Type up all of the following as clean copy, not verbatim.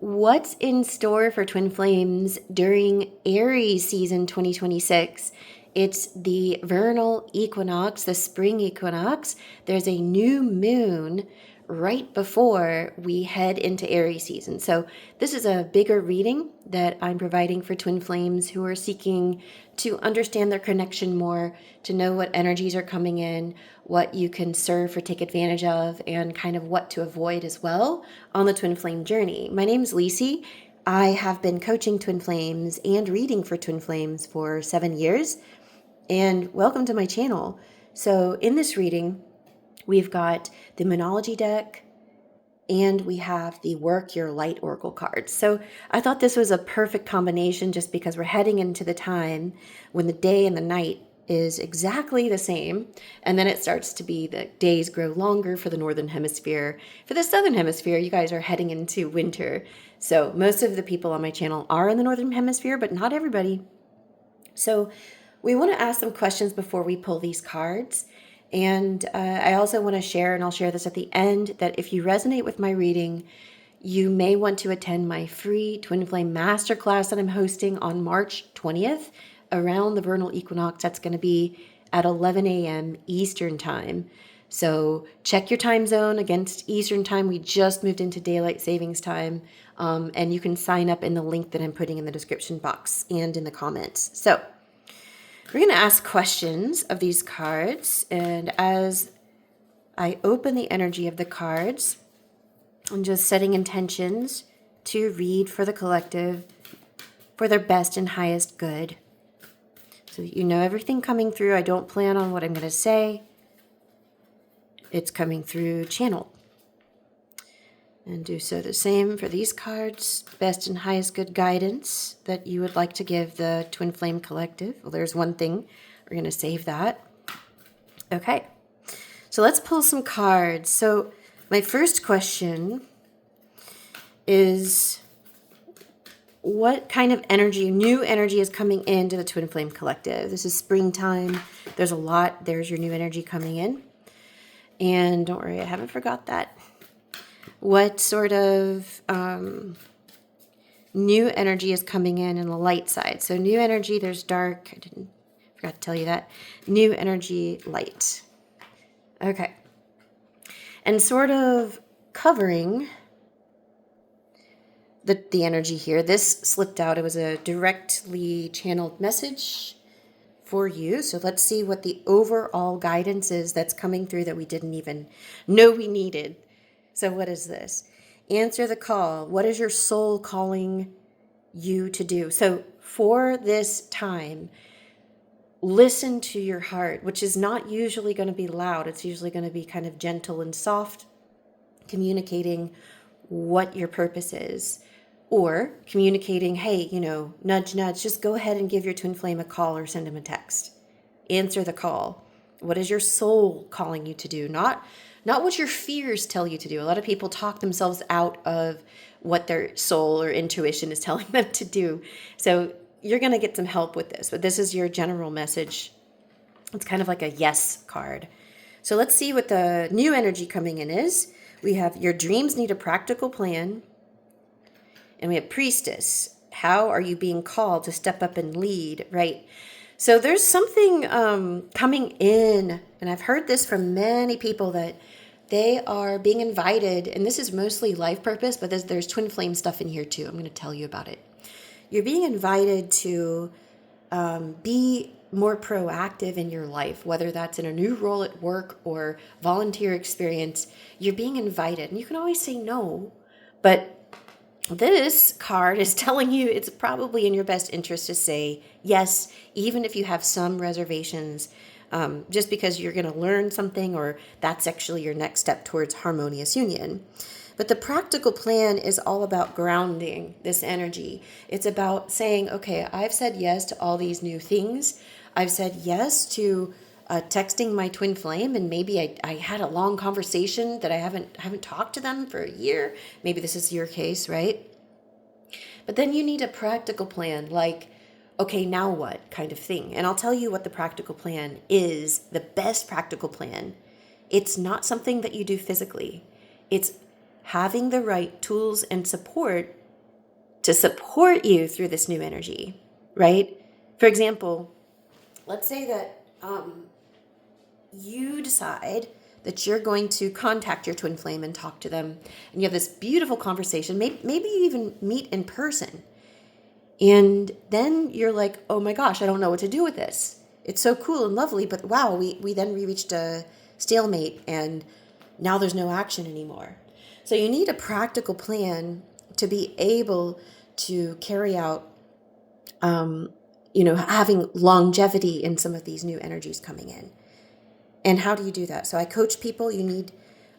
What's in store for Twin Flames during Aries season 2026? It's the vernal equinox, the spring equinox. There's a new moon right before we head into Aries season. So this is a bigger reading that I'm providing for Twin Flames who are seeking to understand their connection more, to know what energies are coming in, what you can serve or take advantage of, and kind of what to avoid as well on the Twin Flame journey. My name's Lisi. I have been coaching Twin Flames and reading for Twin Flames for 7 years. And welcome to my channel. So in this reading, we've got the Moonology deck, and we have the Work Your Light Oracle cards. So I thought this was a perfect combination just because we're heading into the time when the day and the night is exactly the same. And then it starts to be the days grow longer for the Northern Hemisphere. For the Southern Hemisphere, you guys are heading into winter. So most of the people on my channel are in the Northern Hemisphere, but not everybody. So we want to ask some questions before we pull these cards. And I also want to share, and I'll share this at the end, that if you resonate with my reading, you may want to attend my free Twin Flame Masterclass that I'm hosting on March 20th around the vernal equinox. That's going to be at 11 a.m. Eastern Time. So check your time zone against Eastern Time. We just moved into daylight savings time. And you can sign up in the link that I'm putting in the description box and in the comments. So we're going to ask questions of these cards, and as I open the energy of the cards, I'm just setting intentions to read for the collective for their best and highest good. So you know everything coming through. I don't plan on what I'm going to say. It's coming through channel. And do so the same for these cards. Best and highest good guidance that you would like to give the Twin Flame Collective. Well, there's one thing. We're going to save that. Okay. So let's pull some cards. So my first question is, what kind of energy, new energy is coming into the Twin Flame Collective? This is springtime. There's a lot. There's your new energy coming in. And don't worry, I haven't forgot that. What sort of new energy is coming in the light side? So new energy, there's dark. I forgot to tell you that. New energy, light. Okay. And sort of covering the energy here. This slipped out. It was a directly channeled message for you. So let's see what the overall guidance is that's coming through that we didn't even know we needed. So what is this? Answer the call. What is your soul calling you to do? So for this time, listen to your heart, which is not usually going to be loud. It's usually going to be kind of gentle and soft, communicating what your purpose is, or communicating, hey, nudge, nudge, just go ahead and give your twin flame a call or send him a text. Answer the call. What is your soul calling you to do? Not what your fears tell you to do. A lot of people talk themselves out of what their soul or intuition is telling them to do. So you're going to get some help with this, but this is your general message. It's kind of like a yes card. So let's see what the new energy coming in is. We have your dreams need a practical plan. And we have priestess. How are you being called to step up and lead, right? So there's something coming in, and I've heard this from many people that they are being invited, and this is mostly life purpose, but there's twin flame stuff in here too. I'm going to tell you about it. You're being invited to be more proactive in your life, whether that's in a new role at work or volunteer experience. You're being invited, and you can always say no, but this card is telling you it's probably in your best interest to say yes, even if you have some reservations, just because you're going to learn something or that's actually your next step towards harmonious union. But the practical plan is all about grounding this energy. It's about saying, okay, I've said yes to all these new things. I've said yes to texting my twin flame, and maybe I had a long conversation that I haven't talked to them for a year. Maybe this is your case, right? But then you need a practical plan, like, okay, now what kind of thing? And I'll tell you what the practical plan is, the best practical plan. It's not something that you do physically. It's having the right tools and support to support you through this new energy, right? For example, let's say that you decide that you're going to contact your twin flame and talk to them, and you have this beautiful conversation. Maybe you even meet in person. And then you're like, oh my gosh, I don't know what to do with this. It's so cool and lovely, but wow, we reached a stalemate and now there's no action anymore. So you need a practical plan to be able to carry out, having longevity in some of these new energies coming in. And how do you do that? So I coach people. You need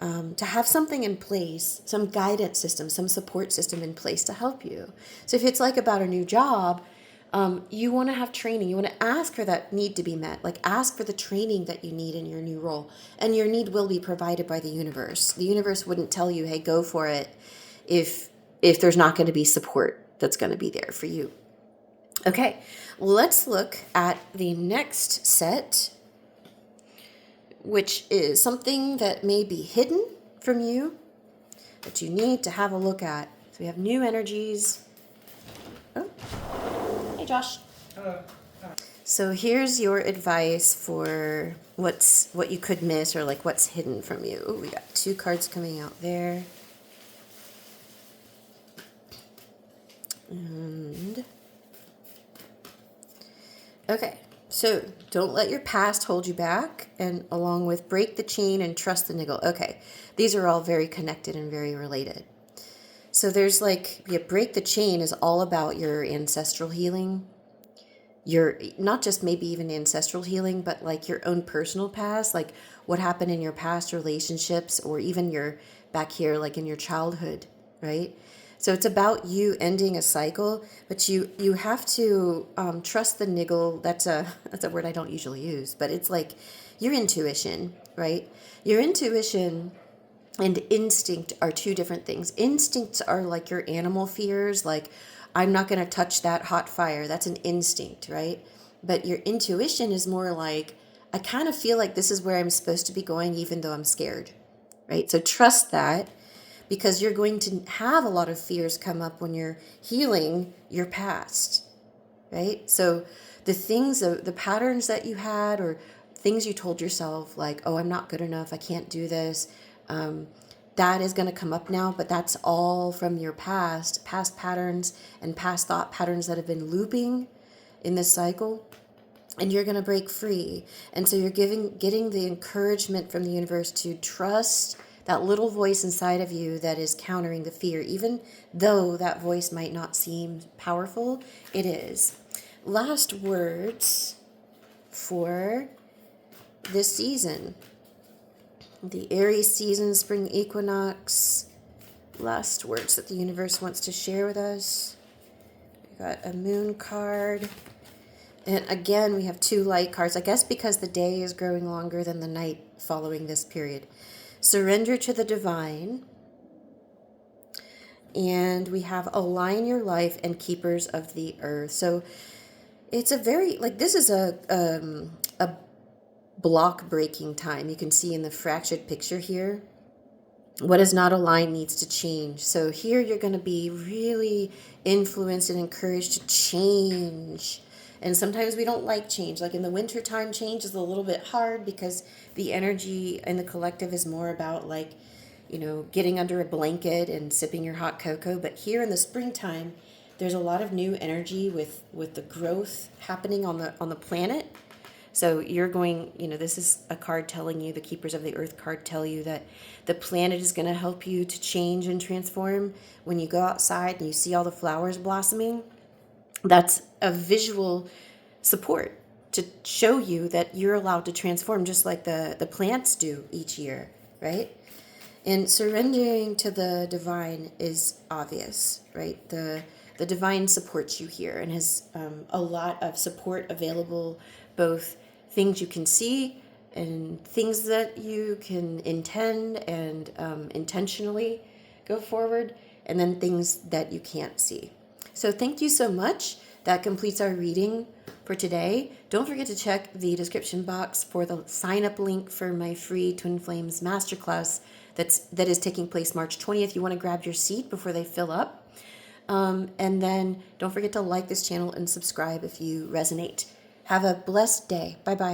to have something in place, some guidance system, some support system in place to help you. So if it's like about a new job, you want to have training. You want to ask for that need to be met. Like ask for the training that you need in your new role. And your need will be provided by the universe. The universe wouldn't tell you, hey, go for it if there's not going to be support that's going to be there for you. Okay, let's look at the next set, which is something that may be hidden from you that you need to have a look at. So we have new energies. Oh, hey Josh. Hello. So here's your advice for what you could miss or like what's hidden from you. Ooh, we got 2 cards coming out there. And okay. So don't let your past hold you back, and along with break the chain and trust the niggle. Okay, these are all very connected and very related. So there's break the chain is all about your ancestral healing. Your, not just maybe even ancestral healing, but like your own personal past, like what happened in your past relationships, or even your back here, like in your childhood, right? So it's about you ending a cycle, but you have to trust the niggle. That's a word I don't usually use, but it's like your intuition, right? Your intuition and instinct are 2 different things. Instincts are like your animal fears, like I'm not going to touch that hot fire. That's an instinct, right? But your intuition is more like I kind of feel like this is where I'm supposed to be going, even though I'm scared, right? So trust that, because you're going to have a lot of fears come up when you're healing your past, right? So the things, the patterns that you had, or things you told yourself like, oh, I'm not good enough, I can't do this, that is going to come up now, but that's all from your past patterns and past thought patterns that have been looping in this cycle, and you're going to break free. And so you're getting the encouragement from the universe to trust that little voice inside of you that is countering the fear. Even though that voice might not seem powerful, it is. Last words for this season. The Aries season, spring equinox. Last words that the universe wants to share with us. We got a moon card. And again, we have 2 light cards. I guess because the day is growing longer than the night following this period. Surrender to the divine. And we have align your life and keepers of the earth. So it's a very, this is a block breaking time. You can see in the fractured picture here, what is not aligned needs to change. So here you're going to be really influenced and encouraged to change. And sometimes we don't like change. Like in the winter time, change is a little bit hard because the energy in the collective is more about getting under a blanket and sipping your hot cocoa. But here in the springtime, there's a lot of new energy with the growth happening on the planet. So you're going, this is a card telling you, the Keepers of the Earth card tell you that the planet is going to help you to change and transform. When you go outside and you see all the flowers blossoming, that's a visual support to show you that you're allowed to transform just like the plants do each year, right? And surrendering to the divine is obvious, right? The divine supports you here and has a lot of support available, both things you can see and things that you can intend and intentionally go forward, and then things that you can't see. So thank you so much. That completes our reading for today. Don't forget to check the description box for the sign-up link for my free Twin Flames Masterclass that is taking place March 20th. You want to grab your seat before they fill up. And then don't forget to like this channel and subscribe if you resonate. Have a blessed day. Bye-bye.